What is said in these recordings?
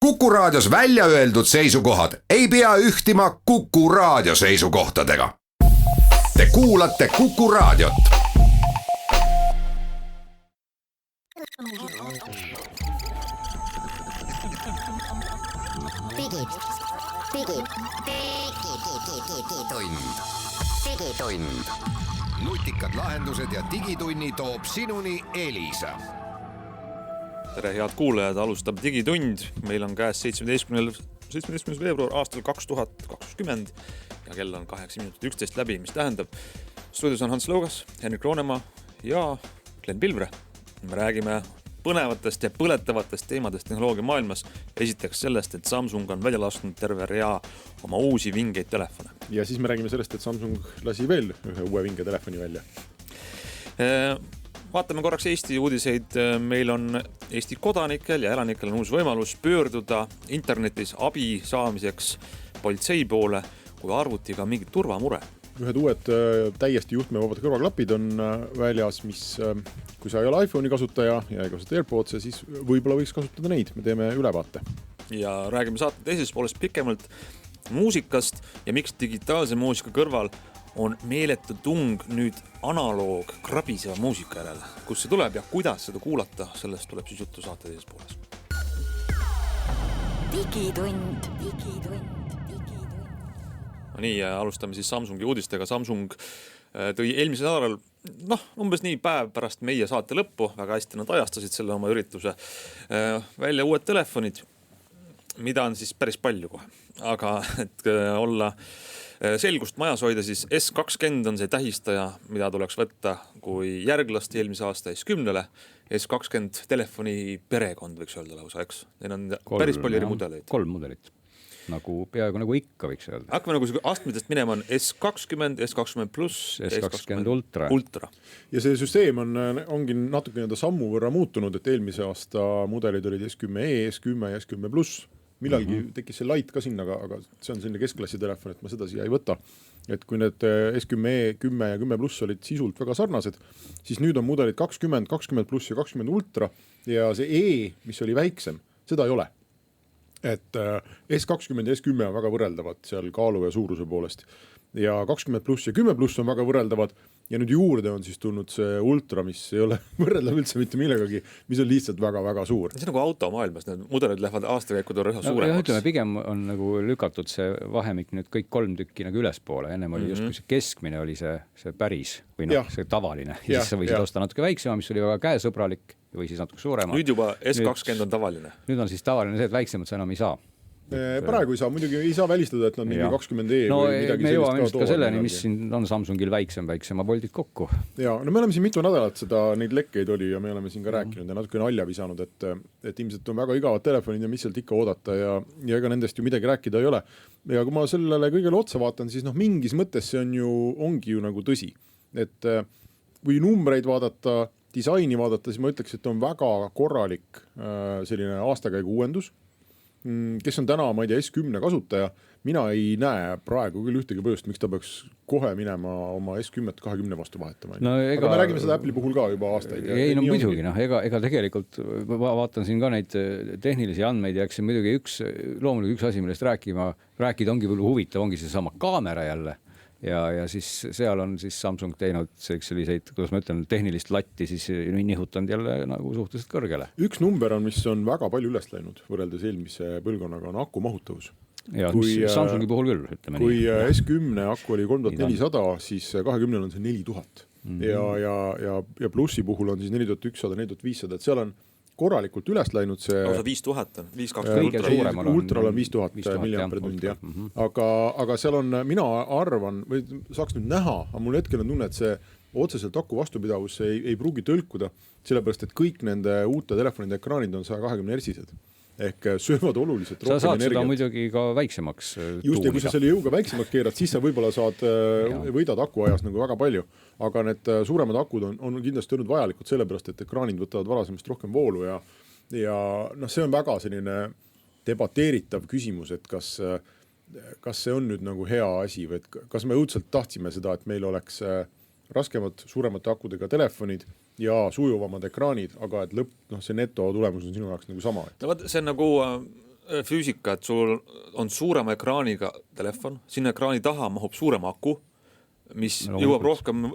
Kuku Raadios välja öeldud seisukohad ei pea ühtima Kuku Raadio seisukohtadega. Te kuulate Kuku Raadiot. Digitund. Nutikad lahendused ja digitunni toob sinuni Elisa. Tere, head kuulajad, alustab Digitund. Meil on käes 17. veebruar aastal 2020 ja kell on 8:11 läbi, mis tähendab, stuudios on Hans Lõugas, Henrik Roonemaa ja Glen Pilvre. Me räägime põnevatest ja põletavatest teemadest tehnoloogia maailmas. Esiteks sellest, et Samsung on välja lasknud terve rea oma uusi vingeid telefone. Ja siis me räägime sellest, et Samsung lasi veel ühe uue vinge telefoni välja. Vaatame korraks Eesti uudiseid. Meil on Eesti kodanikel ja elanikel on uus võimalus pöörduda internetis abi saamiseks politsei poole, kui arvutiga mingi turvamure. Ühed uued täiesti juhtmevabad kõrvaklapid on väljas, mis kui sa ei ole iPhone'i kasutaja ja ei kasuta AirPodse, siis võib-olla võiks kasutada neid. Me teeme ülevaate. Ja räägime saate teises poolest pikemalt muusikast ja miks digitaalse muusika kõrval on meeletu tung nüüd analoog krabiseva muusika järele. Kus see tuleb ja kuidas seda kuulata, sellest tuleb siis juttu saate teises pooles. Digitund. No nii, alustame siis Samsungi uudistega. Samsung tõi eelmisel nädalal, umbes nii päev pärast meie saate lõppu, väga hästi nad ajastasid selle oma ürituse, välja uued telefonid, mida on siis päris palju kohe. Aga et olla selgust majas hoida, siis S20 on see tähistaja, mida tuleks võtta kui järglast eelmise aasta S10-le. S20 telefoni perekond võiks öelda lausa, eks? Neil on päris palju eri mudeleid. 3 mudelit. Peaaegu nagu ikka võiks öelda. Hakkame nagu astmitest minema on S20, S20 Plus, S20 Ultra. Ja see süsteem ongi natuke sammu võrra muutunud, et eelmise aasta mudelid olid S10e, S10 ja S10 Plus. Millalgi tekkis see Lite ka sinna, aga see on selline keskklassi telefon, et ma seda siia ei võta. Et kui need S10e, 10 ja 10 Plus olid sisult väga sarnased, siis nüüd on mudelid 20, 20 Plus ja 20 Ultra ja see E, mis oli väiksem, seda ei ole. Et S20 ja S10 on väga võrreldavad seal kaalu ja suuruse poolest ja 20 Plus ja 10 Plus on väga võrreldavad ja nüüd juurde on siis tulnud see Ultra, mis ei ole võrreldav üldse mitte millegagi, mis on lihtsalt väga-väga suur. See on nagu automaailmas, need mudelid lähevad aastakäikuda üha suuremaks. Ütleme, pigem on nagu lükatud see vahemik nüüd kõik 3 tükki nagu ülespoole. Ennem oli justkui see keskmine oli see päris või see tavaline. Ja siis sa võisid osta natuke väiksema, mis oli väga käesõbralik või siis natuke suurema. Nüüd juba S20 on tavaline. Nüüd on siis tavaline see, et väiksemad sa enam ei saa. Praegu ei saa, muidugi ei saa välistada, et nad mingi 20e või midagi me jõuame ka selleni, mis siin on Samsungil väiksema voldid kokku. Ja, me oleme siin mitu nädalat neid lekkeid oli ja me oleme siin ka rääkinud ja natuke nalja visanud, et ilmselt on väga igavad telefonid ja mis sealt ikka oodata ja ega nendest ju midagi rääkida ei ole. Ja kui ma sellele kõigele otsa vaatan, siis mingis mõttes see ongi ju nagu tõsi. Et kui numbreid vaadata, disaini vaadata, siis ma ütleks, et on väga korralik selline aastakäigu uuendus. Kes on täna, ma ei tea, S10 kasutaja, mina ei näe praegu küll ühtegi põhjust, miks ta peaks kohe minema oma S10 20 vastu vahetama. Aga me räägime seda Apple'i puhul ka juba aastaid. Muidugi, ega tegelikult vaatan siin ka neid tehnilisi andmeid ja eks see muidugi loomulikult üks asi, millest rääkida ongi võib-olla huvitav, ongi see sama kaamera jälle. Ja siis seal on siis Samsung teinud selliseid, kuidas ma ütlen, tehnilist latti siis nihutanud jälle nagu suhteliselt kõrgele. Üks number on, mis on väga palju üles läinud võrreldes eelmise põlvkonnaga, on aku mahutavus. Ja, Samsungi puhul küll, ütleme nii. Kui S10 aku oli 3400, siis 20 on see 4000. Ja plussi puhul on siis 4100, 4500, et seal on korralikult üles läinud see. Lausa 5000 on, 520 Ultral on 5000 milliampertundi. Aga seal on, mina arvan, või saaks nüüd näha, aga mul hetkel on tunne, et see otseselt aku vastupidavus ei pruugi tõlkuda, sellepärast, et kõik nende uute telefonide ekraanid on 120 Hz-ised. Ehk söövad oluliselt rohkem energiat. Sa saad seda muidugi ka väiksemaks just, ja kui sa selle jõuga väiksemaks keerad, siis sa võib-olla võidad akuajas nagu väga palju. Aga need suuremad akud on kindlasti olnud vajalikud sellepärast, et ekraanid võtavad varasemast rohkem voolu ja see on väga selline debateeritav küsimus, et kas see on nüüd nagu hea asi või kas me õudselt tahtsime seda, et meil oleks raskemad, suuremate akudega telefonid ja sujuvamad ekraanid, aga et see neto tulemus on sinu jaoks nagu sama. No, see on nagu füüsika, et sul on suurema ekraaniga telefon, sinna ekraani taha mahub suurem aku, mis jõuab rohkem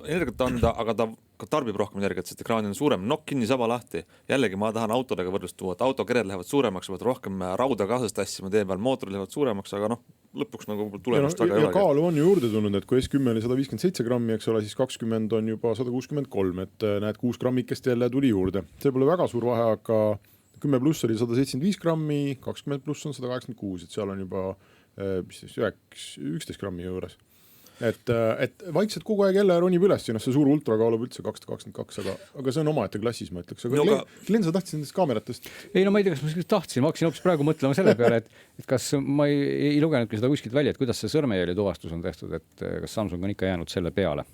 energiat anda, aga ta tarbib rohkem energiat, sest ekraani on suurem, nokk kinni, saba lahti. Jällegi ma tahan autodega võrdlust tuua, et autokered lähevad suuremaks, võid rohkem rauda kaasas tassima tee peal, mootorid lähevad suuremaks, aga lõpuks nagu tulemust väga ei ole. Ja kaalu on ju juurde tulnud, et kui S10 oli 157 grammi, eks ole, siis 20 on juba 163, et näed 6 grammikest jälle tuli juurde. See pole väga suur vahe, aga 10 pluss oli 175 grammi, 20 pluss on 186, et seal on juba 11 grammi juures. Et vaikselt kogu aeg jälle ronib üles, see suur ultra kaalub üldse 222, aga see on omaette klassis, ma ütleks. Aga Glen, sa tahtsid nendest kaameratest? Ei, no ma ei tea, kas ma tahtsin, ma hakkasin hoopis praegu mõtlema selle peale, et kas ma ei lugenudki seda kuskilt välja, et kuidas see sõrmejälje tuvastus on tehtud, et kas Samsung on ikka jäänud selle peale.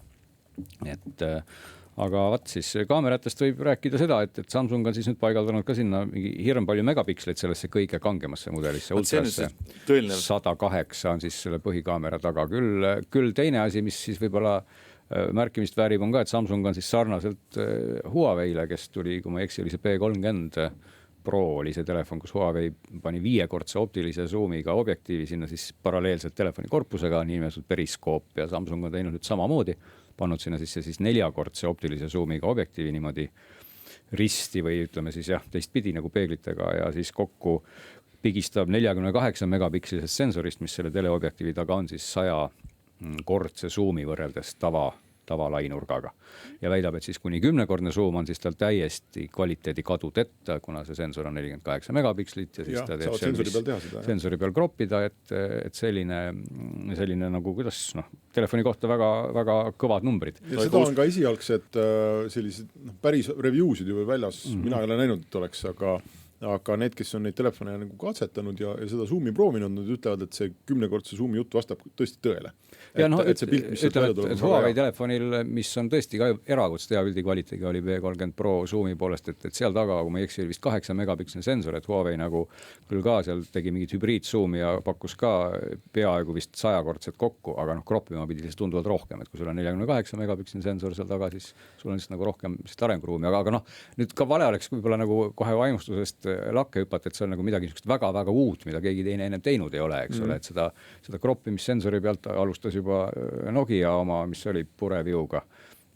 Aga vaat siis kaameratest võib rääkida seda, et Samsung on siis nüüd paigaldanud ka sinna hirm palju megapiksleid sellesse kõige kangemasse mudelisse. Ultrasse 108 on siis selle põhikaamera taga. Küll teine asi, mis siis võib-olla märkimist väärib, on ka, et Samsung on siis sarnaselt Huaweile, kes tuli, kui ma eksi, oli see P30 Pro oli see telefon, kus Huawei pani 5-kordse optilise zoomiga objektiivi sinna siis paralleelselt telefoni korpusega, niinimetatud periskoop, ja Samsung on teinud nüüd samamoodi, pannud sinna siis 4-kordse optilise zoomiga objektiivi niimoodi risti või ütleme siis teistpidi nagu peeglitega, ja siis kokku pigistab 48 megapikslisest sensorist, mis selle teleobjektiivi taga on siis 100-kordse zoomi võrreldes tavalainurgaga. Ja väidab, et siis kuni 10-kordne zoom on siis tal täiesti kvaliteedi kadudetta, kuna see sensor on 48 megapikslit ja siis ta teeb sensori peal kroppida, et selline nagu kuidas telefoni kohta väga, väga kõvad numbrid. Ja seda on ka esialgsed sellised päris reviewsid ju väljas, mina ei ole näinud, et oleks, aga need, kes on neid telefone nagu katsetanud ja seda zoomi proovinud, nad ütlevad, et see 10-kordse zoomi jutt vastab tõesti tõele. Ja see pilt, mis ütleme, et Huawei telefonil, mis on tõesti ka erakordselt hea pildi kvaliteediga, oli P30 Pro zoomi poolest, et seal taga, kui ma ei eksi, oli vist 8 megapiksline sensor, et Huawei nagu küll ka seal tegi mingit hübriidzoomi ja pakkus ka peaaegu vist 100-kordset kokku, aga kroppima pidi lihtsalt tunduvalt rohkem, et kui sul on 48 megapiksline sensor seal taga, siis sul on lihtsalt nagu rohkem arenguruumi, aga nüüd ka vale oleks võib-olla nagu kohe vaimustusest lakke hüpata, et see on nagu midagi väga-väga uut, mida keegi teine ennem teinud ei ole, eks ole, et seda kroppimissensori pealt alustas juba Nokia oma, mis oli pureviuga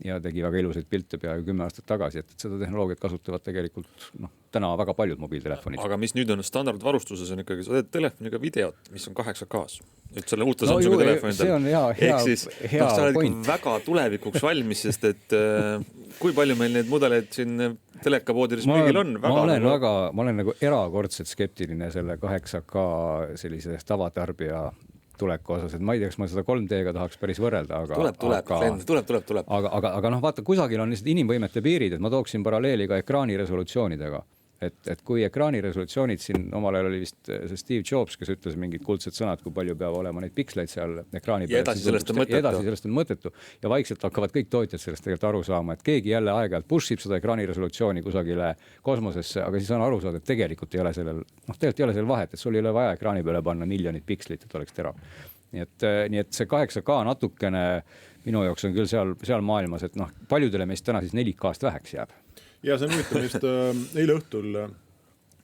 ja tegi väga ilusaid pilte peaaegu 10 aastat tagasi, et seda tehnoloogiat kasutavad tegelikult täna väga paljud mobiiltelefonid. Aga mis nüüd on standardvarustuses, on ikkagi sa teed telefoniga videot, mis on 8K-s. Nüüd selle uute Samsungi telefonidel. See on hea sa oled point. Väga tulevikuks valmis, sest et kui palju meil neid mudeleid siin telekapoodides müügil on? Ma olen nagu erakordselt skeptiline selle 8K sellise tavatarbija tuleku osas, et ma ei tea, kas ma seda 3D-ga tahaks päris võrrelda, tuleb. Aga vaata, kusagil on lihtsalt inimvõimete piirid, et ma tooksin paralleeli ka ekraani resolutsioonidega. Et kui ekraani resolutsioonid siin omal ajal oli vist see Steve Jobs, kes ütles mingid kuldsed sõnad, kui palju peab olema neid piksleid seal ekraani peal. Ja edasi sellest on mõttetu. Ja vaikselt hakkavad kõik tootjad sellest tegelikult aru saama, et keegi jälle aeg-ajalt pushib seda ekraani resolutsiooni kusagile kosmosesse, aga siis on aru saada, et tegelikult ei ole sellel vahet, et sul ei ole vaja ekraani peale panna miljonid pikslit, et oleks terav. Nii et see 8K natukene minu jaoks on küll seal maailmas, et paljudele meist täna siis 4K-st väheks jääb. Ja see on huvitav, just eile õhtul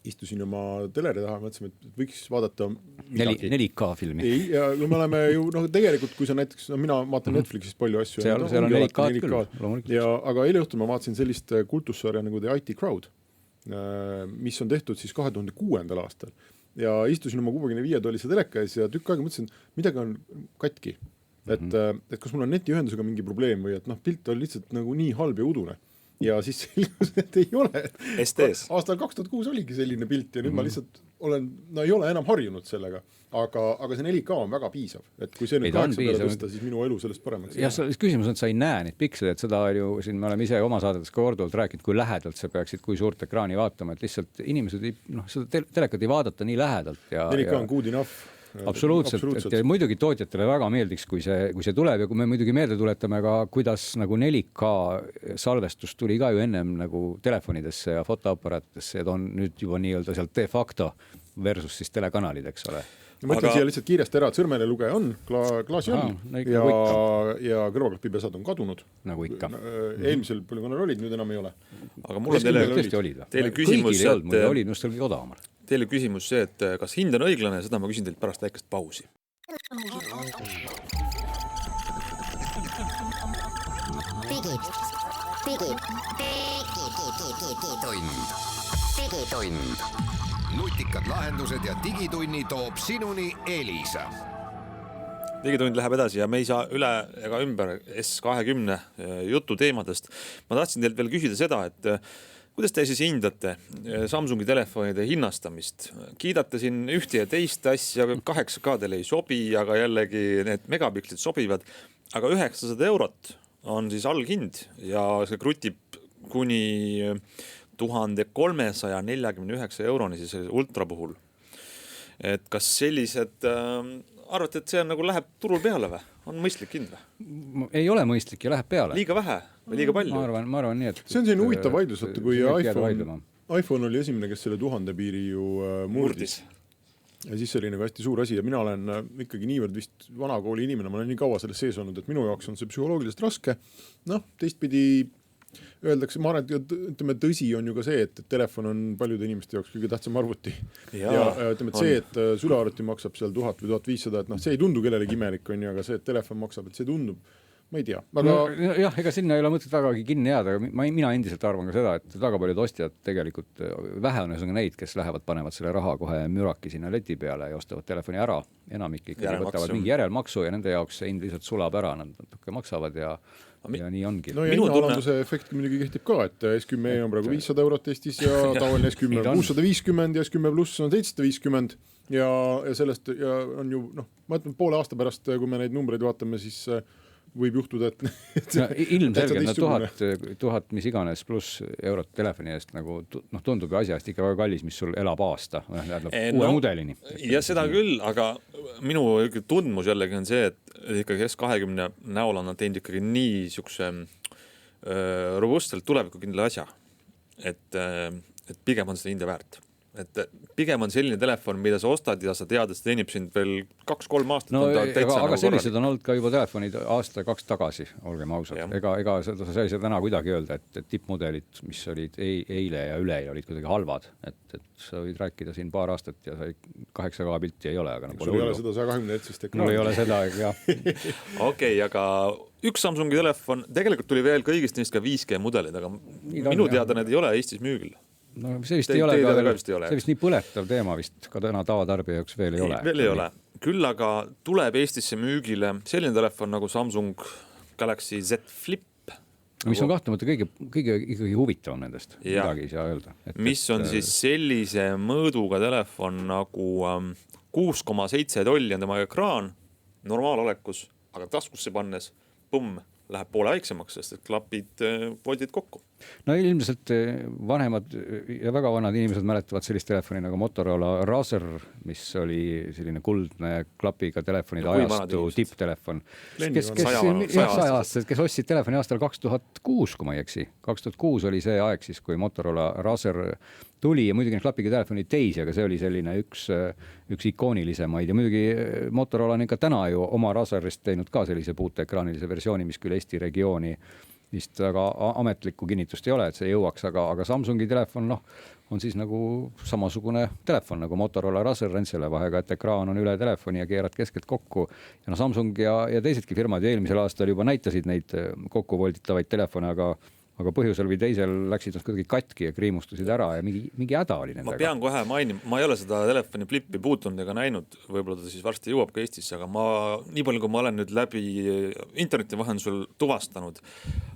istusin oma teleri taha, mõtlesime, et võiks vaadata 4K filmi. Ei, ja me oleme ju, tegelikult kui sa näiteks, mina vaatan Netflixist palju asju. Seal on 4K küll. Aga eile õhtul ma vaatasin sellist kultussarja nagu The IT Crowd, mis on tehtud siis 2006. aastal. Ja istusin oma 65 tollise teleka ees ja tükk aega mõtlesin, midagi on katki. Et kas mul on netiühendusega mingi probleem või et pilt on lihtsalt nagu nii halb ja udune. Ja siis selgus, et ei ole. STS. Aastal 2006 oligi selline pilt ja nüüd ma lihtsalt ei ole enam harjunud sellega. Aga see 4K on väga piisav. Et kui see nüüd 8 peale tõsta, siis minu elu sellest paremaks. Ja küsimus on, et sa ei näe neid piksleid, et seda ju siin me oleme ise oma saadetes korduvalt rääkinud, kui lähedalt sa peaksid, kui suurt ekraani vaatama, et lihtsalt inimesed seda telekat ei vaadata nii lähedalt. 4K on good enough. Absoluutselt. Et muidugi tootjatele väga meeldiks, kui see tuleb ja kui me muidugi meelde tuletame ka, kuidas nagu 4K salvestus tuli ka ju ennem nagu telefonidesse ja fotoaparaatidesse, et on nüüd juba nii-öelda sealt de facto versus siis telekanalid, eks ole. Ma ütlen siia lihtsalt kiiresti ära, et sõrmele lugeja on, klaasi on ja kõrvaklapipesad on kadunud. Nagu ikka. Eelmisel põlvkonnal olid, nüüd enam ei ole. Aga mul on teile küsimus, oli just kõige odavamal. teile küsimus see, et kas hind on õiglane, seda ma küsin teilt pärast väikest pausi. Digitund. Nutikad lahendused ja digitunni toob sinuni Elisa. Digitund läheb edasi ja me ei saa üle ega ümber S20 jutu teemadest. Ma tahtsin teilt veel küsida seda, et kuidas te siis hindate Samsungi telefonide hinnastamist? Kiidate siin ühte ja teist asja, 8K teile ei sobi, aga jällegi need megapikslid sobivad. Aga 900 eurot on siis alghind ja see krutib kuni 1349 euroni siis ultra puhul. Et kas sellised, arvate, et see on nagu läheb turul peale või? On mõistlik hind või? Ei ole mõistlik ja läheb peale. Liiga vähe või liiga palju? Ma arvan nii, et... See on selline huvitav vaidlus, kui iPhone oli esimene, kes selle 1000 piiri ju murdis. Ja siis see oli nagu hästi suur asi ja mina olen ikkagi niivõrd vist vanakooli inimene, ma olen nii kaua selles sees olnud, et minu jaoks on see psühholoogiliselt raske. Teistpidi öeldakse, ma arvan, et ütleme, tõsi on ju ka see, et telefon on paljude inimeste jaoks kõige tähtsam arvuti. Ja ütleme, et see, et sülearvuti maksab seal 1000 või 1500, et see ei tundu kellelegi imelik on ju, aga see, et telefon maksab, et see tundub, ma ei tea. Aga... jah, ega sinna ei ole mõtet vägagi kinni jääda, aga mina endiselt arvan ka seda, et väga paljud ostjad tegelikult, vähe on neid, kes lähevad, panevad selle raha kohe müraki sinna leti peale ja ostavad telefoni ära. Enamik ikkagi võtavad mingi järelmaksu ja nende jaoks see hind lihtsalt sulab ära, nad natuke maksavad ja nii ongi. No ja hinnalanduse efekt muidugi kehtib ka, et S10e on praegu 500 eurot Eestis ja tavaline S10 on 650 ja S10 Plus on 750 ja sellest ja on ju, ma ütlen poole aasta pärast, kui me neid numbreid vaatame, siis võib juhtuda, et ilmselgelt 1000 mis iganes pluss eurot telefoni eest nagu tundub ju asjast ikka väga kallis, mis sul elab aasta uue mudelini. Ja seda küll, aga minu tundmus jällegi on see, et ikkagi S20 näol on teinud ikkagi nii siukse robustselt tulevikukindla asja, et pigem on seda hinde väärt. Et pigem on selline telefon, mida sa ostad ja sa tead, et see teenib sind veel 2-3 aastat. Aga sellised on olnud ka juba telefonid aasta 2 tagasi, olgem ausad. Ega sa ei saa täna kuidagi öelda, et tippmudelid, mis olid eile ja üleeile, olid kuidagi halvad. Et sa võid rääkida siin paar aastat ja 8K pilti ei ole. Aga sul ei ole seda 120 Hz ekraani. Mul ei ole seda, jah. Okei, aga üks Samsungi telefon, tegelikult tuli veel kõigist neist ka 5G mudelid, aga minu teada need ei ole Eestis müügil. No see vist ei ole, see vist nii põletav teema vist ka täna tavatarbija jaoks veel ei ole. Veel ei ole. Küll aga tuleb Eestisse müügile selline telefon nagu Samsung Galaxy Z Flip. Mis on kahtlemata kõige ikkagi huvitav nendest, midagi ei saa öelda. Mis on siis sellise mõõduga telefon nagu 6,7 tolli on tema ekraan normaalalekus, aga taskusse pannes, läheb poole väiksemaks, sest et klapid voldid kokku. No ilmselt vanemad ja väga vanad inimesed mäletavad sellist telefoni nagu Motorola Razr, mis oli selline kuldne klapiga telefonide ajastu tipptelefon. Kes ostsid telefoni aastal 2006, kui ma ei eksi. 2006 oli see aeg siis, kui Motorola Razr tuli ja muidugi klapiga telefoni teisi, aga see oli selline üks ikoonilisemaid ja muidugi Motorola on ikka täna ju oma Razrist teinud ka sellise puuteekraanilise versiooni, mis küll Eesti regiooni vist väga ametlikku kinnitust ei ole, et see jõuaks, aga Samsungi telefon on siis nagu samasugune telefon nagu Motorola Razr, selle vahega, et ekraan on üle telefoni ja keerad keskelt kokku. Ja Samsung ja teisedki firmad eelmisel aastal juba näitasid neid kokku volditavaid telefone, aga põhjusel või teisel läksid nad kuidagi katki ja kriimustusid ära ja mingi häda oli nendega. Ma pean kohe mainima, ma ei ole seda telefoni Flippi puutunud ega näinud, võib-olla ta siis varsti jõuab ka Eestisse, aga nii palju, kui ma olen nüüd läbi interneti vahendusel tuvastanud,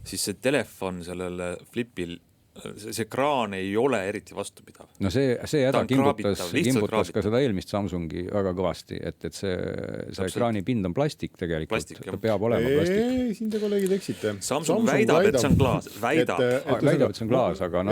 siis see telefon sellele Flipil, see ekraan ei ole eriti vastupidav. No see häda kimbutas ka seda eelmist Samsungi väga kõvasti, et see ekraani pind on plastik tegelikult, ta peab olema plastik. Siin te kolleegid eksite. Samsung väidab, et see on klaas. Väidab, et see on klaas, aga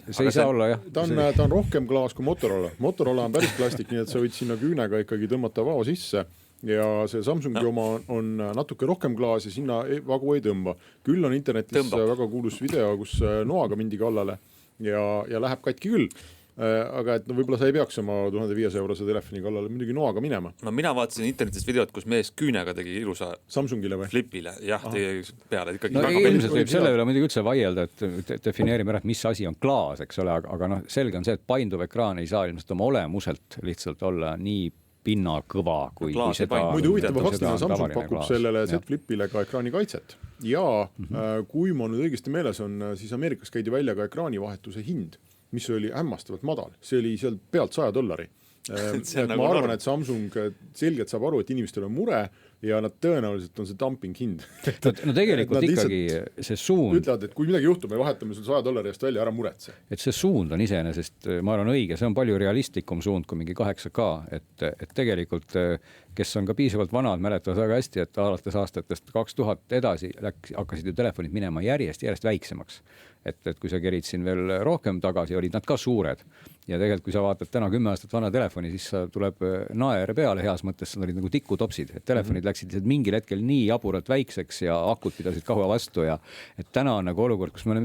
see ei saa olla, jah. Ta on rohkem klaas kui Motorola. Motorola on päris plastik, nii et sa võid sinna küünega ikkagi tõmmata vao sisse. Ja see Samsungi oma on natuke rohkem klaas ja sinna vagu ei tõmba. Küll on internetis väga kuulus video, kus noaga mindi kallale ja läheb katki küll. aga et no võib-olla sa ei peaks oma 1500 eurose telefoni kallale muidugi noaga minema. No mina vaatasin internetist videot, kus mees küünega tegi ilusa Samsungile või? Flipile, jah, tegi peale ikkagi no väga ilmselt võib selle üle muidugi üldse vaielda, et defineerime ära, et mis asi on klaas, eks ole, aga noh, selge on see, et painduv ekraan ei saa ilmselt oma olemuselt lihtsalt olla nii pinnakõva, kui seda... Muidu huvitava faktina Samsung pakub sellele Z-Flipile ka ekraani kaitset ja kui ma nüüd õigesti meeles on, siis Ameerikas käidi välja ka ekraani vahetuse hind, mis oli hämmastavalt madal. See oli seal pealt $100. Ma arvan, et Samsung selgelt saab aru, et inimestel on mure ja nad tõenäoliselt on see dumping hind. No tegelikult ikkagi see suund... Ütlevad, et kui midagi juhtub, me vahetame sul $100 eest välja, ära muretse. Et see suund on iseenesest, ma arvan õige, see on palju realistlikum suund kui mingi 8K, et tegelikult kes on ka piisavalt vanad, mäletavad väga hästi, et alates aastatest 2000 edasi hakkasid ju telefonid minema järjest väiksemaks. Et kui sa kerid siin veel rohkem tagasi, olid nad ka suured. Ja tegelikult, kui sa vaatad täna 10 aastat vana telefoni, siis tuleb naer peale heas mõttes, nad olid nagu tikutopsid. Et telefonid läksid mingil hetkel nii jaburalt väikseks ja akud pidasid kaua vastu. Ja et täna on nagu olukord, kus me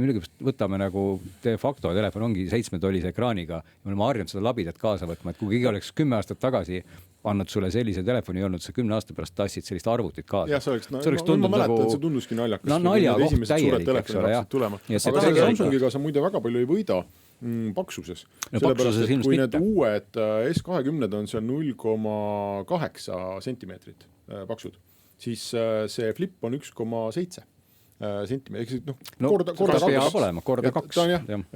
võtame nagu de facto telefon ongi 7-tollise ekraaniga ja me oleme harjunud seda labidat kaasa võtma. Et kui keegi oleks 10 aastat tagasi annad sulle sellise telefoni olnud, sa 10 aasta pärast tassid sellist arvutit kaasa. Ja see tunduski naljakas. No naljakoht täielik, eks ole, jah. Samsungiga sa muide väga palju ei võida paksuses. No paksuses ilmselt kui need uued S20 on seal 0,8 sentimeetrit paksud, siis see Flip on 1,7 sentimeetrit. Korda kaks.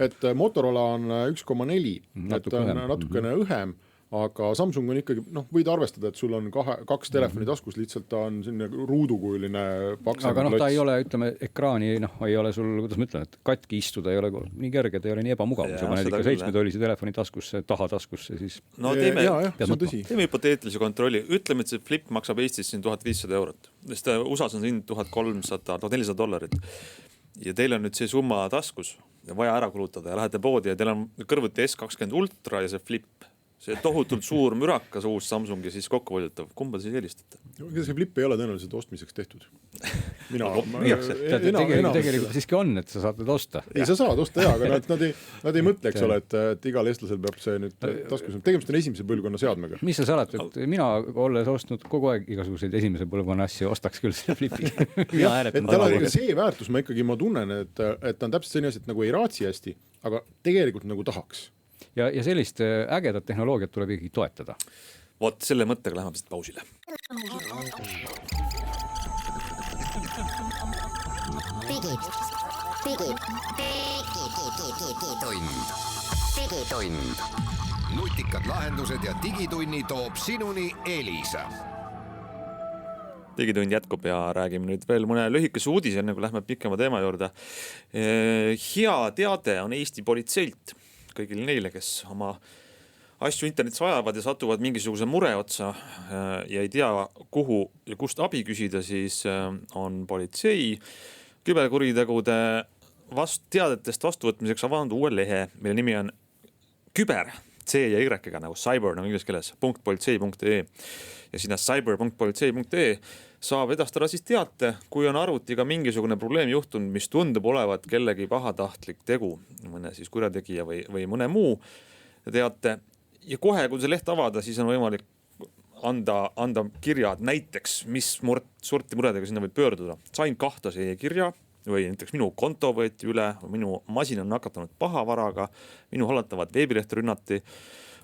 Et Motorola on 1,4, et on natukene õhem. Aga Samsung on ikkagi, võid arvestada, et sul on kaks telefoni taskus, lihtsalt ta on selline ruudukujuline paksem. Aga ta ei ole, ütleme, ekraani, ei ole sul, kuidas ma ütlen, et katki istuda ei ole nii kerge, ta ei ole nii ebamugav. Sa paned ikka 7-tollise telefoni taskusse, tahataskusse, siis... No teeme hüpoteetilise kontrolli. Ütleme, et see Flip maksab Eestis siin €1500. Sest USA-s on siin $1400. Ja teil on nüüd see summa taskus ja vaja ära kulutada ja lähete poodi ja teil on kõrvuti S20 Ultra ja see Flip. See tohutult suur mürakas uus Samsung ja siis kokkuvõidetav. Kumba siis eelistate? See Flip ei ole tõenäoliselt ostmiseks tehtud. Tegelikult siiski on, et sa saad need osta. Ei, sa saad osta, aga nad ei mõtle, eks ole, et igal eestlasel peab see nüüd taskus. Tegemist on esimese põlvkonna seadmega. Mis sa salad, et mina olles ostnud kogu aeg igasuguseid esimese põlvkonna asju, ostaks küll selle Flipi. See väärtus ma tunnen, et ta on täpselt selline asi, et nagu ei raatsi hästi, aga tegelikult nagu tahaks. Ja sellist ägedat tehnoloogiat tuleb ikkagi toetada. Vot selle mõttega läheme vist pausile. Digitund. Nutikad lahendused ja digitunni toob sinuni Elisa. Digitund jätkub ja räägime nüüd veel mõne lühikese uudise, enne kui lähme pikema teema juurde. Hea teade on Eesti politseilt kõigile neile, kes oma asju internetis ajavad ja satuvad mingisuguse mure otsa ja ei tea, kuhu ja kust abi küsida, siis on politsei küberkuritegude teadetest vastuvõtmiseks avanud uue lehe, mille nimi on küber, C ja Y-ga nagu cyber, nagu inglise keeles, .politsei.ee ja sinna cyber.politsei.ee saab edastada siis teate, kui on arvutiga mingisugune probleem juhtunud, mis tundub olevat kellegi pahatahtlik tegu, mõne siis kurjategija või mõne muu teate. Ja kohe, kui see leht avada, siis on võimalik anda kirjad näiteks, mis sorti muredega sinna võib pöörduda. Sain kahtlase kirja või näiteks minu konto võeti üle, minu masin on nakatanud pahavaraga, minu hallatavad veebileht rünnati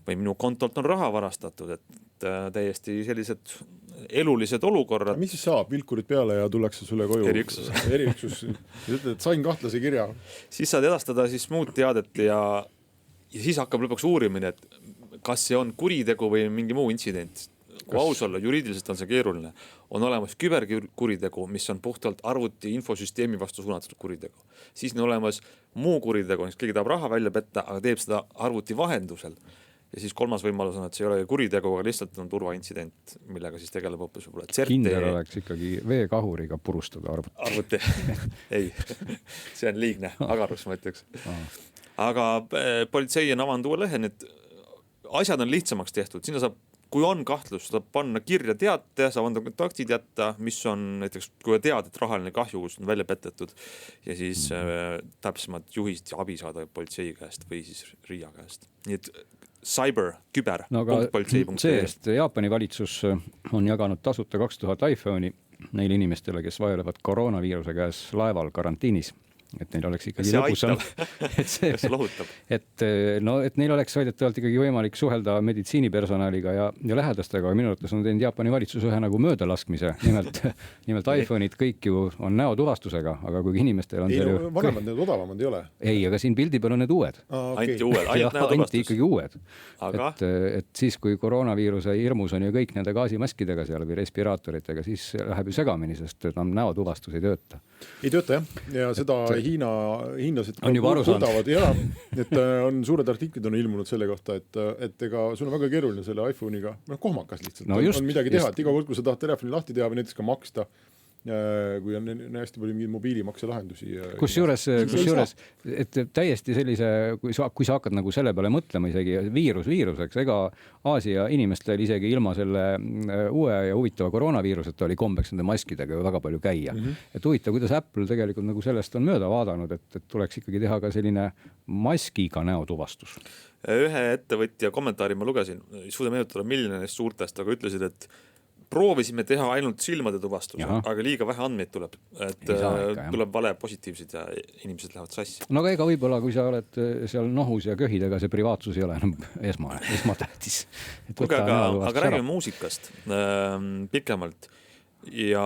või minu kontolt on raha varastatud, et täiesti sellised elulised olukorrad. Mis siis saab? Vilkurid peale ja tullakse sulle koju? Eriüksus. Ütled, et sain kahtlase kirja. Siis saad edastada siis muud teadet ja siis hakkab lõpuks uurimine, et kas see on kuritegu või mingi muu intsident. Kui aus olla, juriidiliselt on see keeruline. On olemas küberkuritegu, mis on puhtalt arvuti infosüsteemi vastu suunatud kuritegu. Siis on olemas muu kuritegu, keegi tahab raha välja petta, aga teeb seda arvuti vahendusel. Ja siis kolmas võimalus on, et see ei ole kuritegu, aga lihtsalt on turvaintsident, millega siis tegeleb hoopis võib-olla. Kindel oleks ikkagi veekahuriga purustada arvuti. Ei, see on liigne agarus, ma ütleks. Aga politsei on avanud uue lehe, need asjad on lihtsamaks tehtud, sinna saab kui on kahtlus, saab panna kirja teate, saab anda kontaktid jätta, mis on näiteks, kui tead, et rahaline kahju on välja petetud ja siis täpsemad juhist ja abi saada politsei käest või siis RIA käest. Nii et küber. No aga see-eest Jaapani valitsus on jaganud tasuta 2000 iPhone'i neile inimestele, kes vaevlevad koroonaviiruse käes laeval karantiinis. Et neil oleks ikkagi lõbusam, et neil oleks väidetavalt ikkagi võimalik suhelda meditsiinipersonaliga ja lähedastega, aga minu arvates on teinud Jaapani valitsus ühe nagu möödalaskmise, nimelt iPhone'id kõik ju on näotuvastusega, aga kui inimestel on vanemad need odavamad ei ole? Ei, aga siin pildi peal on need uued. Anti ikkagi uued. Et siis, kui koroonaviiruse hirmus on ju kõik nende gaasimaskidega seal või respiraatoritega, siis läheb ju segamini, sest näotuvastus ei tööta. Ei tööta jah, ja seda hiinlased on juba aru saanud. Et on suured artiklid on ilmunud selle kohta, et ega sul on väga keeruline selle iPhone'iga, kohmakas lihtsalt, on midagi teha, et iga kord, kui sa tahad telefoni lahti teha või näiteks ka maksta, kui on hästi palju mingeid mobiilimakse lahendusi. Kusjuures, et täiesti sellise, kui sa hakkad nagu selle peale mõtlema isegi viiruseks, ega Aasia inimestel isegi ilma selle uue ja huvitava koroonaviiruseta oli kombeks nende maskidega väga palju käia. Et huvitav, kuidas Apple tegelikult nagu sellest on mööda vaadanud, et tuleks ikkagi teha ka selline maskiga näotuvastus. Ühe ettevõtja kommentaari ma lugesin, ei suuda meenutada miljonist suurtest, aga ütlesid, et proovisime teha ainult silmade tuvastuse, aga liiga vähe andmeid tuleb, et tuleb vale positiivsed ja inimesed lähevad sassi. No aga ega võib-olla, kui sa oled seal nohus ja köhid, ega see privaatsus ei ole enam esmatähtis. Aga räägime muusikast pikemalt ja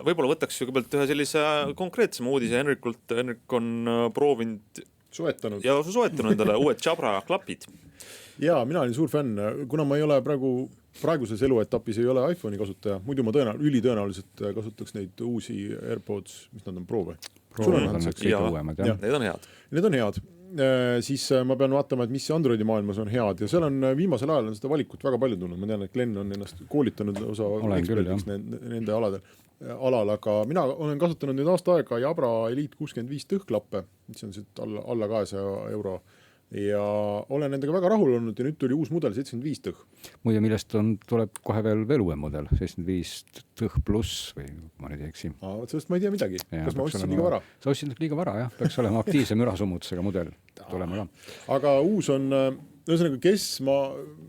võib-olla võtaks kõigepealt ühe sellise konkreetsema uudise. Henrik on proovinud soetanud endale uued Jabra klapid. Ja mina olin suur fänn, kuna ma ei ole praeguses eluetapis ei ole iPhone'i kasutaja, muidu ma ülitõenäoliselt kasutaks neid uusi AirPods, mis nad on Pro või? Need on head. Need on head. Siis ma pean vaatama, et mis Androidi maailmas on head ja seal on viimasel ajal on seda valikut väga palju tulnud. Ma tean, et Glenn on ennast koolitanud osa ekspertiks nende alal, aga mina olen kasutanud nüüd aasta aega Jabra Elite 65 tõhklappe, mis on alla 200 euro ja olen nendega väga rahul olnud ja nüüd tuli uus mudel 75 tõh. Muide, millest tuleb kohe veel uuem mudel, 75 tõh pluss või ma nüüd ei eksi. Sellest ma ei tea midagi. Kas ma ostsin liiga vara? Sa ostsin liiga vara, jah. Peaks olema aktiivse mürasummutusega mudel tulema ka. Aga uus on, ühesõnaga,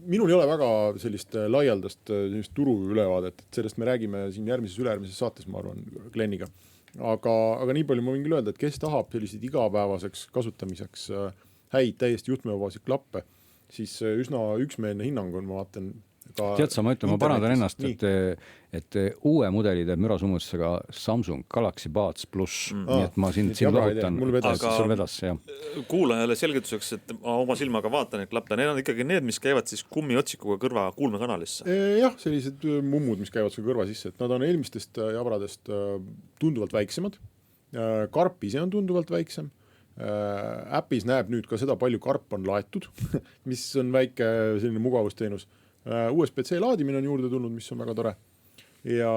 minul ei ole väga sellist laialdast turu ülevaadet, et sellest me räägime siin ülejärgmises saates, ma arvan, Gleniga. Aga nii palju ma võin küll öelda, et kes tahab sellised igapäevaseks kasutamiseks häid täiesti juhtmevabasid klappe, siis üsna üksmeelne hinnang on, ma vaatan tead sa, ma ütlen, ma parandan ennast, et uue mudeli teeb mürasummutusega Samsung Galaxy Buds Plus, nii et ma siin lohutan. Sul vedas, jah. Kuulajale selgituseks, et ma oma silmaga vaatan neid klappe, need on ikkagi need, mis käivad siis kummiotsikuga kõrva kuulmekanalisse. Jah, sellised mummud, mis käivad su kõrva sisse, et nad on eelmistest Jabradest tunduvalt väiksemad. Karp ise on tunduvalt väiksem. Appis näeb nüüd ka seda, palju karp on laetud, mis on väike selline mugavusteenus. USB-C laadimine on juurde tulnud, mis on väga tore. Ja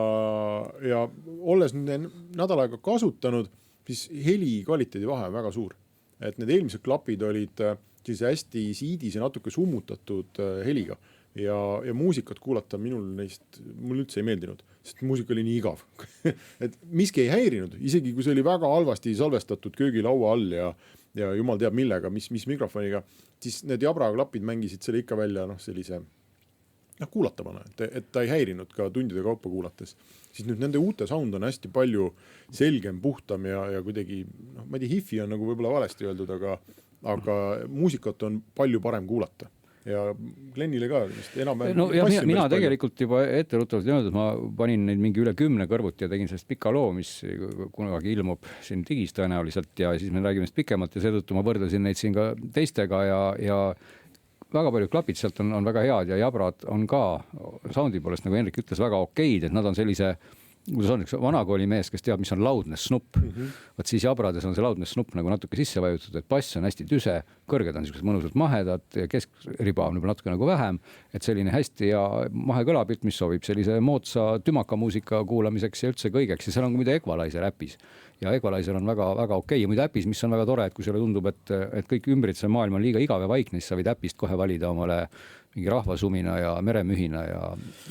olles nädal aega kasutanud, siis heli kvaliteedi vahe on väga suur. Et need eelmised klapid olid siis hästi siidis ja natuke summutatud heliga. Ja muusikat kuulata mul üldse ei meeldinud, sest muusika oli nii igav. Et miski ei häirinud, isegi kui see oli väga halvasti salvestatud köögilaua all ja jumal teab millega, mis mikrofoniga, siis need Jabra klapid mängisid selle ikka välja sellise kuulatavana, et ta ei häirinud ka tundide kaupa kuulates. Siis nüüd nende uute sound on hästi palju selgem, puhtam ja kuidagi, ma ei tea, hifi on nagu võib-olla valesti öeldud, aga muusikat on palju parem kuulata. Ja Glennile ka mina tegelikult juba etteruttavalt öelnud, et ma panin neid mingi üle 10 kõrvuti ja tegin sellest pika loo, mis kunagi ilmub siin digis tõenäoliselt ja siis me räägime pikemalt ja seetõttu ma võrdlesin neid siin ka teistega ja väga palju klapid sealt on väga head ja Jabrad on ka soundi poolest, nagu Henrik ütles, väga okeid, et nad on sellise kuidas on üks vanakooli mees, kes teab, mis on laudne snupp. Võt siis Jabrades on see laudne snupp nagu natuke sisse vajutud, et bass on hästi tüse, kõrged on sellised mõnusad mahedad ja keskriba on natuke nagu vähem, et selline hästi ja mahe kõlapilt, mis sobib sellise moodsa tümaka muusika kuulamiseks ja üldse kõigeks ja seal on muide Equalizer äpis. Ja Equalizer on väga okei. Ja muide äpis, mis on väga tore, et kui sulle tundub, et kõik ümbritseva maailm on liiga igav ja vaikne, siis sa võid äpist kohe valida omale mingi rahvasumina ja meremühina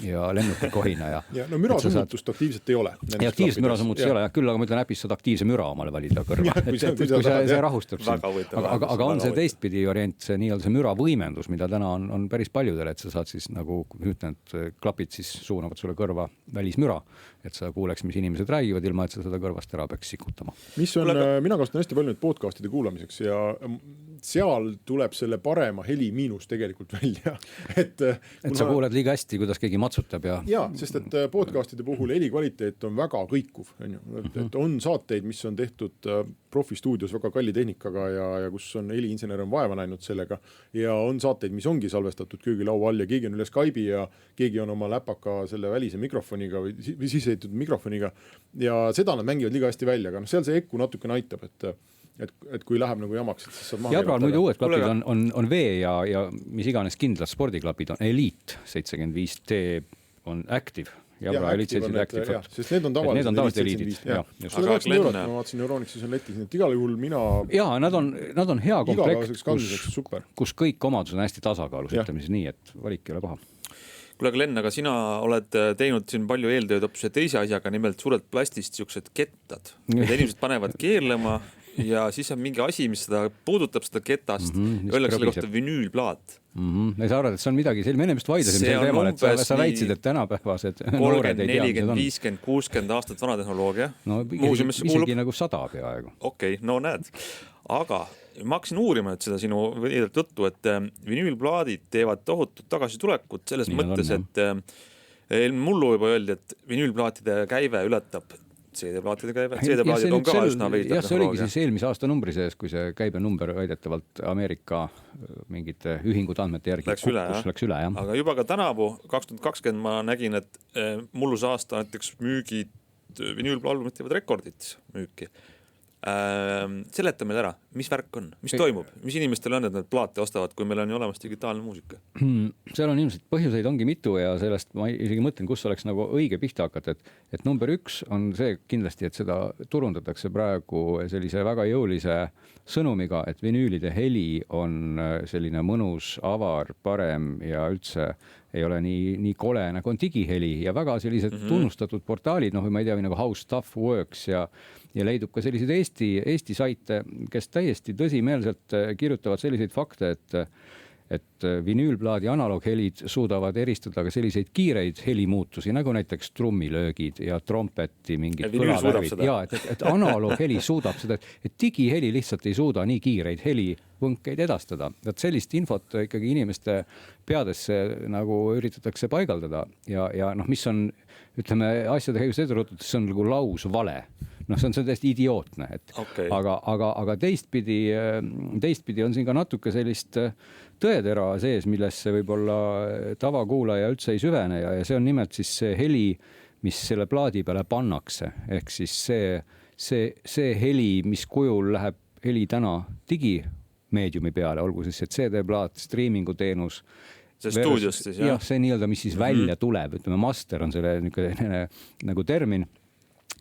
ja lennukikohina ja no mürasummutust aktiivselt ei ole. Ja aktiivselt mürasummutust ei ole, küll aga ma ütlen äpis saad aktiivse müra omale valida kõrva. Kui see rahustab sind. Aga on see teistpidi variant, see nii-öelda see müra võimendus, mida täna on päris paljudel, et sa saad siis nagu ütlen, et klapid siis suunavad sulle kõrva välismüra, et sa kuuleks, mis inimesed räägivad, ilma et sa seda kõrvast ära peaks sikutama. Mis on, mina kasutan hästi palju nüüd podcastide kuulamiseks ja seal tuleb selle parema heli miinus tegelikult välja. Et sa kuuled liiga hästi, kuidas keegi matsutab ja sest et podcastide puhul heli kvaliteet on väga kõikuv. Et on saateid, mis on tehtud profistuudios väga kalli tehnikaga ja kus on heliinsener on vaeva näinud sellega ja on saateid, mis ongi salvestatud köögilaua all ja keegi on üle Skype'i ja keegi on oma läpaka selle välise mikrofoniga või siseheitud mikrofoniga ja seda nad mängivad liiga hästi välja, aga seal see ekku natuke näitab, et kui läheb nagu jamaks, siis saab maha. Jabral muidu uued klapid on V ja mis iganes kindlad spordiklapid on Elite 75T on Active. Jabra Elite 75 Active. Sest need on tavalised Elite 75. Seda 80 eurot, ma vaatasin Euronixis on letis, et igal juhul mina... Jaa, nad on hea komplekt, super. Kus kõik omadused on hästi tasakaalus, ütleme siis nii, et valik ei ole paha. Kuule, Glenn, aga sina oled teinud siin palju eeltööd hoopis teise asjaga, nimelt suurelt plastist siuksed kettad. Need inimesed panevad keerlema ja siis on mingi asi, mis seda puudutab seda ketast ja öeldakse selle kohta vinüülplaat. Ei saa arvata, et see on midagi, me enne vist vaidlasime selle teemal, et sa väitsid, et tänapäevased 30, 40, 50, 60 aastat vana tehnoloogia. No isegi nagu 100 peaaegu. Okei, no näed. Aga ma hakkasin uurima nüüd seda sinu juttu, et vinüülplaadid teevad tohutut tagasitulekut selles mõttes, et mullu juba öeldi, et vinüülplaatide käive ületab CD-plaatide käive. CD-plaatid on ka üsna veidab tehnoloogia. See oligi siis eelmise aasta numbri sees, kui see käibe number väidetavalt Ameerika mingite ühingud andmete järgi läks üle. Aga juba ka tänavu 2020 ma nägin, et mulluse aasta näiteks müügid, vinüülpalvumid teevad rekordit müüki. Seleta meil ära, mis värk on, mis toimub, mis inimestel on, et need plaate ostavad, kui meil on ju olemas digitaalne muusika? Seal on ilmselt põhjuseid ongi mitu ja sellest ma isegi mõtlen, kus oleks nagu õige pihta hakata, et number 1 on see kindlasti, et seda turundatakse praegu sellise väga jõulise sõnumiga, et vinüülide heli on selline mõnus, avar, parem ja üldse ei ole nii kole, nagu on digiheli ja väga sellised tunnustatud portaalid, või ma ei tea, nagu How Stuff Works ja leidub ka sellised Eesti saite, kes täiesti tõsimeelselt kirjutavad selliseid fakte, et vinüülplaadi analooghelid suudavad eristada ka selliseid kiireid helimuutusi, nagu näiteks trummilöögid ja trompeti mingid kõlavärvid. Ja, et analoogheli suudab seda, et digiheli lihtsalt ei suuda nii kiireid helivõnkeid edastada. Et sellist infot ikkagi inimeste peadesse nagu üritatakse paigaldada ja mis on, ütleme, asjade käigus edurutult, see on nagu laus vale. See on täiesti idiootne, aga teistpidi on siin ka natuke sellist tõetera sees, millesse võib-olla tavakuulaja üldse ei süvene ja see on nimelt siis see heli, mis selle plaadi peale pannakse, ehk siis see heli, mis kujul läheb heli täna digimeediumi peale, olgu siis see CD-plaat, streamingu teenus, see stuudiost siis, jah, see nii-öelda, mis siis välja tuleb, ütleme master on selle nagu termin,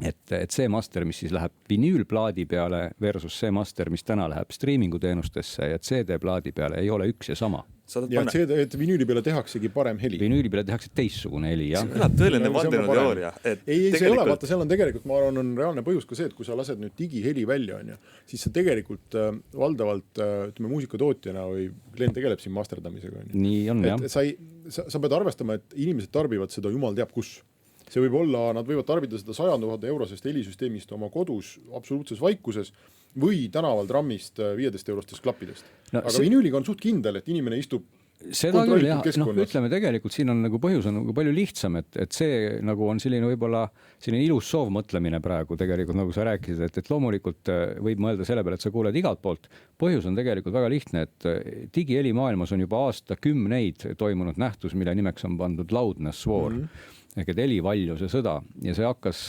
et see master, mis siis läheb vinüülplaadi peale versus see master, mis täna läheb streamingu teenustesse ja CD-plaadi peale ei ole üks ja sama. Ja et vinüüli peale tehaksegi parem heli. Vinüüli peale tehakse teistsugune heli, jah. See kõlab tõeline vandenõuteooria. Ei, see ei ole, vaata, seal on tegelikult, ma arvan, on reaalne põhjus ka see, et kui sa lased nüüd digiheli välja, siis sa tegelikult valdavalt, ütleme, muusikatootjana või Glenn tegeleb siin masterdamisega. Nii on, jah. Sa pead arvestama, et inimesed tarbivad seda jumal teab kus. See võib olla, nad võivad tarbida seda 100 000 eurosest helisüsteemist oma kodus absoluutses vaikuses või tänaval trammist 15 eurostest klappidest. Aga vinüüliga on suht kindel, et inimene istub seda küll, jah. Ütleme tegelikult siin on nagu põhjus on nagu palju lihtsam, et see nagu on selline võib-olla selline ilus soovmõtlemine praegu tegelikult, nagu sa rääkisid, et loomulikult võib mõelda selle peale, et sa kuuled igalt poolt. Põhjus on tegelikult väga lihtne, et digiheli maailmas on juba aastakümneid toimunud nähtus, mille nimeks on pandud loudness war. Ehk et helivaljuse sõda ja see hakkas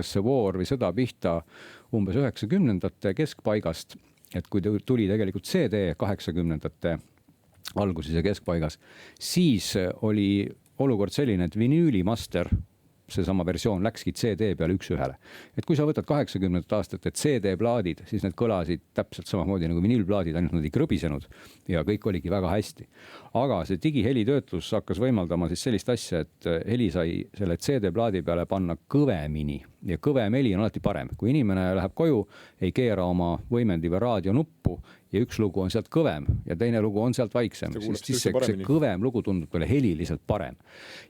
see voor või sõda pihta umbes 90ndate keskpaigast, et kui tuli tegelikult CD 80ndate alguses ja keskpaigas, siis oli olukord selline, et vinüülimaster seesama versioon läkski CD peale üks ühele. Et kui sa võtad 80 aastate CD-plaadid, siis need kõlasid täpselt samamoodi nagu vinüülplaadid, ainult nad ei krõbisenud ja kõik oligi väga hästi. Aga see digihelitöötlus hakkas võimaldama siis sellist asja, et heli sai selle CD-plaadi peale panna kõvemini ja kõvem heli on alati parem. Kui inimene läheb koju, ei keera oma võimendi või raadionuppu ja üks lugu on sealt kõvem ja teine lugu on sealt vaiksem, siis see kõvem lugu tundub peale heliliselt parem.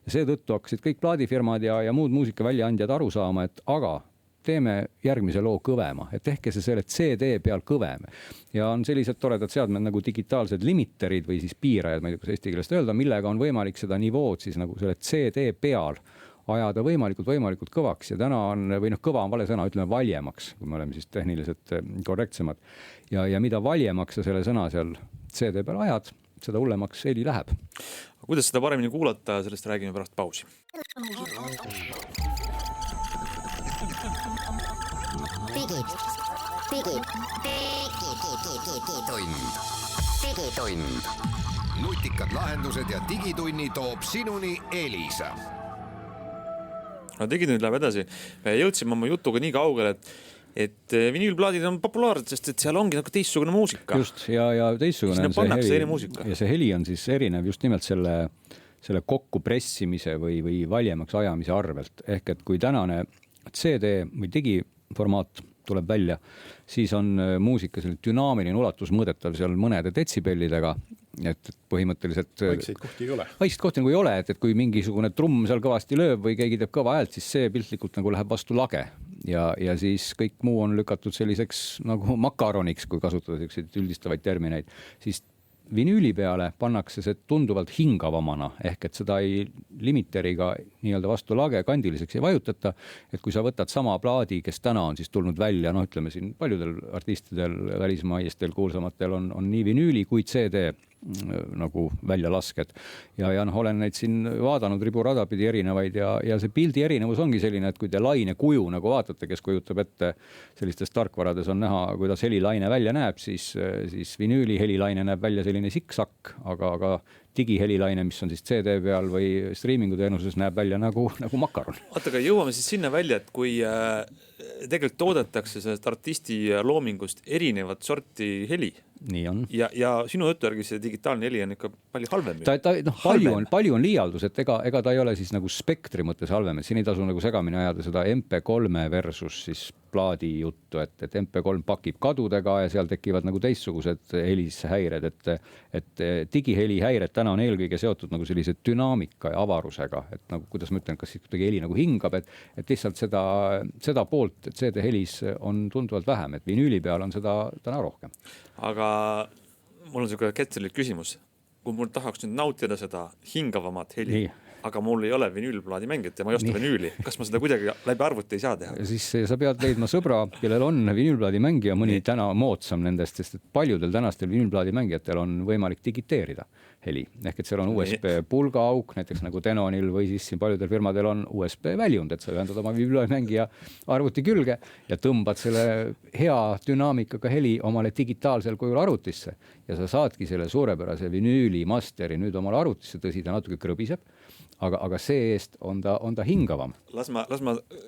Ja seetõttu hakkasid kõik plaadifirmad ja muud muusikaväljaandjad aru saama, et aga teeme järgmise loo kõvema, et tehke see selle CD peal kõvem. Ja on sellised toredad seadmed nagu digitaalsed limiterid või siis piirajad, ma ei tea, kas eesti keelest öelda, millega on võimalik seda nivood siis nagu selle CD peal ajada võimalikult kõvaks ja täna on, või kõva on vale sõna, ütleme valjemaks, kui me oleme siis tehniliselt korrektsemad. Ja mida valjemaks sa selle sõna seal CD peal ajad, seda hullemaks heli läheb. Kuidas seda paremini kuulata, sellest räägime pärast pausi. Digitund. Nutikad lahendused ja digitunni toob sinuni Elisa. No digitund läheb edasi. Me jõudsime oma jutuga nii kaugele, et vinüülplaadid on populaarsed, sest et seal ongi nagu teistsugune muusika. Just, ja teistsugune on see heli. Ja see heli on siis erinev just nimelt selle kokku pressimise või valjemaks ajamise arvelt. Ehk et kui tänane CD või digiformaat tuleb välja, siis on muusika selline dünaamiline ulatus mõõdetav seal mõnede detsibellidega, et põhimõtteliselt vaikseid kohti ei ole. Vaikseid kohti nagu ei ole, et kui mingisugune trumm seal kõvasti lööb või keegi teeb kõva häält, siis see piltlikult nagu läheb vastu lage ja siis kõik muu on lükatud selliseks nagu makaroniks, kui kasutada selliseid üldistavaid termineid, siis vinüüli peale pannakse see tunduvalt hingavamana, ehk et seda ei limiteriga nii-öelda vastu lage kandiliseks ei vajutata, et kui sa võtad sama plaadi, kes täna on siis tulnud välja, ütleme siin paljudel artistidel, välismaistel kuulsamatel on nii vinüüli kui CD nagu välja lasked. Ja olen neid siin vaadanud riburadapidi erinevaid ja see pildi erinevus ongi selline, et kui te laine kuju nagu vaatate, kes kujutab ette sellistes tarkvarades on näha, kuidas helilaine välja näeb, siis vinüüli helilaine näeb välja selline siksak, aga digihelilaine, mis on siis CD peal või streamingu teenuses, näeb välja nagu makaron. Aga jõuame siis sinna välja, et kui tegelikult toodetakse sellest artisti loomingust erinevat sorti heli. Nii on. Ja sinu jutu järgi see digitaalne heli on ikka palju halvem. Palju on liialdus, et ega ta ei ole siis nagu spektri mõttes halvem, et siin ei tasu nagu segamini ajada seda MP3 versus siis plaadi juttu, et MP3 pakib kadudega ja seal tekivad nagu teistsugused helishäired, et digiheli häired täna on eelkõige seotud nagu sellise dünaamika ja avarusega, et nagu kuidas ma ütlen, kas siis kuidagi heli nagu hingab, et lihtsalt seda poolt, et CD helis on tunduvalt vähem, et vinüüli peal on seda täna rohkem. Aga mul on selline ketselik küsimus. Kui mul tahaks nüüd nautida seda hingavamat heli, aga mul ei ole vinüülplaadi mängijat ja ma ei osta vinüüli, kas ma seda kuidagi läbi arvuti ei saa teha? Siis sa pead leidma sõbra, kellel on vinüülplaadi mängija, mõni täna moodsam nendest, sest et paljudel tänastel vinüülplaadi mängijatel on võimalik digiteerida heli. Ehk et seal on USB pulgaauk, näiteks nagu Denonil või siis siin paljudel firmadel on USB väljund, et sa ühendad oma vinüülplaadi mängija arvuti külge ja tõmbad selle hea dünaamikaga heli omale digitaalsel kujul arvutisse ja sa saadki selle suurepärase vinüüli masteri nüüd omale arvutisse, tõsi, ta natuke krõbiseb, aga see-eest on ta hingavam. Las ma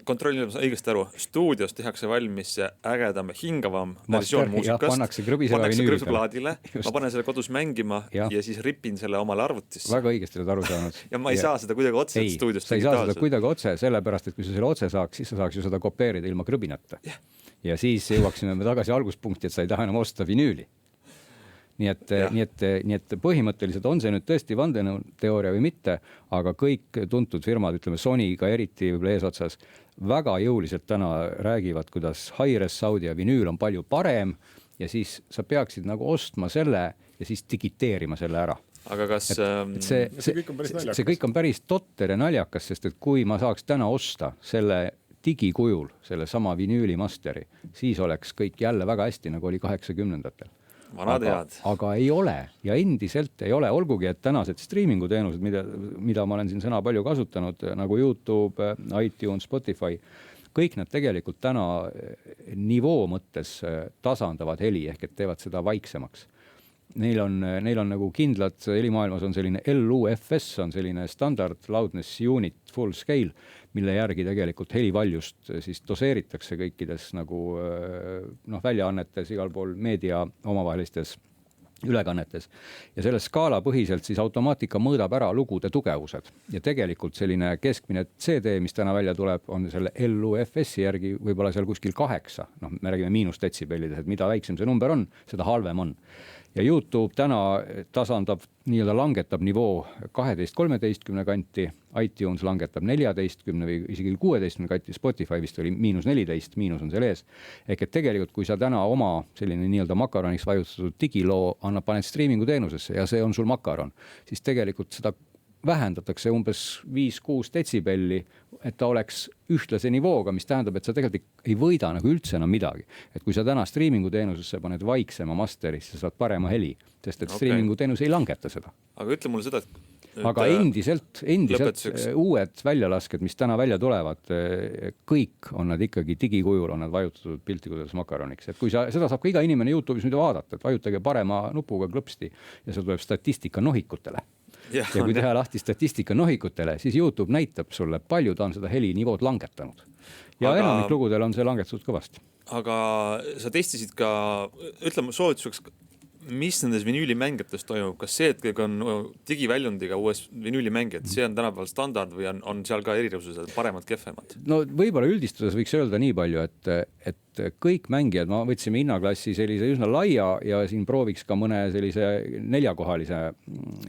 kontrollin õigesti aru. Stuudios tehakse valmis ägedam, hingavam versioon muusikast. Pannakse krõbiseva plaadile, ma panen selle kodus mängima ja siis ripin selle omale arvutisse. Väga õigesti oled aru saanud. Ja ma ei saa seda kuidagi otse stuudios. Sa ei saa seda kuidagi otse, sellepärast, et kui sa selle otse saaks, siis sa saaks ju seda kopeerida ilma krõbinata. Ja siis jõuaksime me tagasi alguspunkti, et sa ei taha enam osta vinüüli. Nii et põhimõtteliselt on see nüüd tõesti vandenõuteooria või mitte, aga kõik tuntud firmad, ütleme Sonyga eriti eesotsas, väga jõuliselt täna räägivad, kuidas high-res sound ja vinüül on palju parem ja siis sa peaksid nagu ostma selle ja siis digiteerima selle ära. Aga kas see kõik on päris totter ja naljakas, sest et kui ma saaks täna osta selle digikujul, selle sama vinüüli masteri, siis oleks kõik jälle väga hästi, nagu oli 80-ndatel. Aga ei ole ja endiselt ei ole, olgugi, et tänased streamingu teenused, mida ma olen siin sõna palju kasutanud, nagu YouTube, iTunes, Spotify, kõik nad tegelikult täna nivoo mõttes tasandavad heli ehk et teevad seda vaiksemaks. neil on nagu kindlad, helimaailmas on selline LUFS, on selline standard loudness unit full scale, mille järgi tegelikult helivaljust siis doseeritakse kõikides nagu väljaannetes, igal pool meedia omavahelistes ülekannetes. Ja selle skaala põhiselt siis automaatika mõõdab ära lugude tugevused. Ja tegelikult selline keskmine CD, mis täna välja tuleb, on selle LUFS-i järgi võib-olla seal kuskil 8. Me räägime -detsibellides, et mida väiksem see number on, seda halvem on. Ja YouTube täna tasandab, nii-öelda langetab nivoo 12-13 kanti, iTunes langetab 14 või isegi 16 kanti, Spotify vist oli -14, miinus on seal ees. Ehk et tegelikult, kui sa täna oma selline nii-öelda makaroniks vajutatud digiloo paned streamingu teenusesse ja see on sul makaron, siis tegelikult seda vähendatakse umbes 5-6 detsibelli, et ta oleks ühtlase nivooga, mis tähendab, et sa tegelikult ei võida nagu üldse enam midagi. Et kui sa täna streamingu teenusesse paned vaiksema masteri, siis sa saad parema heli, sest et streamingu teenus ei langeta seda. Aga ütle mulle seda, aga endiselt uued väljalasked, mis täna välja tulevad, kõik on nad ikkagi digikujul, on nad vajutatud piltikudes makaroniks. Et kui seda saab ka iga inimene YouTube'is nüüd vaadata, et vajutage parema nupuga klõpsti ja see tuleb statistika nohikutele. Ja kui teha lahti statistika nohikutele, siis YouTube näitab sulle, palju ta on seda heli nivood langetanud. Ja enamik lugudel on see langetatud kõvasti. Aga sa testisid ka, ütleme soovituseks, mis nendes vinüülimängijates toimub? Kas see, et kõik on digiväljundiga uues vinüülimängijad, see on tänapäeval standard või on seal ka erinevuses paremad, kehvemad? No võib-olla üldistuses võiks öelda nii palju, et kõik mängijad, ma võtsime hinnaklassi sellise üsna laia ja siin prooviks ka mõne sellise 4-kohalise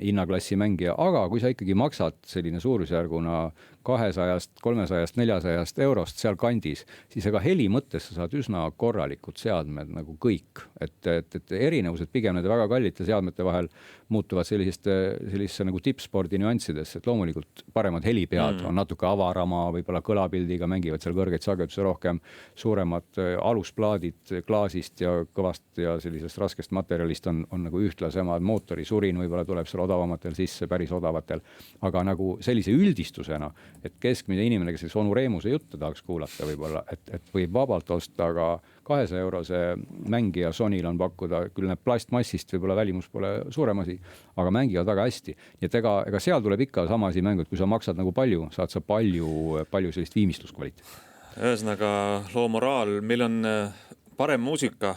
hinnaklassi mängija, aga kui sa ikkagi maksad selline suurusjärguna 200, 300, 400 eurost seal kandis, siis ega heli mõttes sa saad üsna korralikud seadmed nagu kõik. Et erinevused pigem nende väga kallite seadmete vahel muutuvad sellise nagu tippspordi nüanssides, et loomulikult paremad helipead on natuke avarama, võib-olla kõlapildiga mängivad seal kõrgeid sageduse rohkem, suuremad alusplaadid klaasist ja kõvast ja sellisest raskest materjalist on nagu ühtlasemad, mootori surin võib-olla tuleb seal odavamatel sisse, päris odavatel, aga nagu sellise üldistusena, et keskmine inimene, kes onu Reemuse jutte tahaks kuulata võib-olla, et võib vabalt osta, aga 200 eurose mängija Sonyl on pakkuda, küll need plastmassist võib-olla välimus pole suurem asi, aga mängivad väga hästi. Ja ega seal tuleb ikka sama asi mängu, et kui sa maksad nagu palju, saad sa palju sellist viimistluskvaliteeti. Ühesõnaga, loo moraal, meil on parem muusika,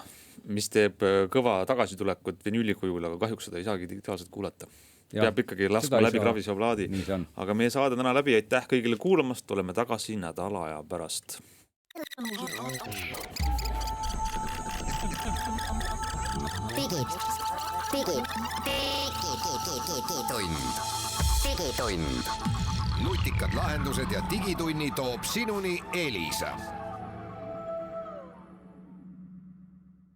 mis teeb kõva tagasitulekut vinüülikujul, aga kahjuks seda ei saagi digitaalselt kuulata. Peab ikkagi laskma läbi graafilise plaadi. Aga meie saade täna läbi, aitäh kõigile kuulamast, oleme tagasi nädala aja pärast. Digitund. Nutikad lahendused ja digitunni toob sinuni Elisa.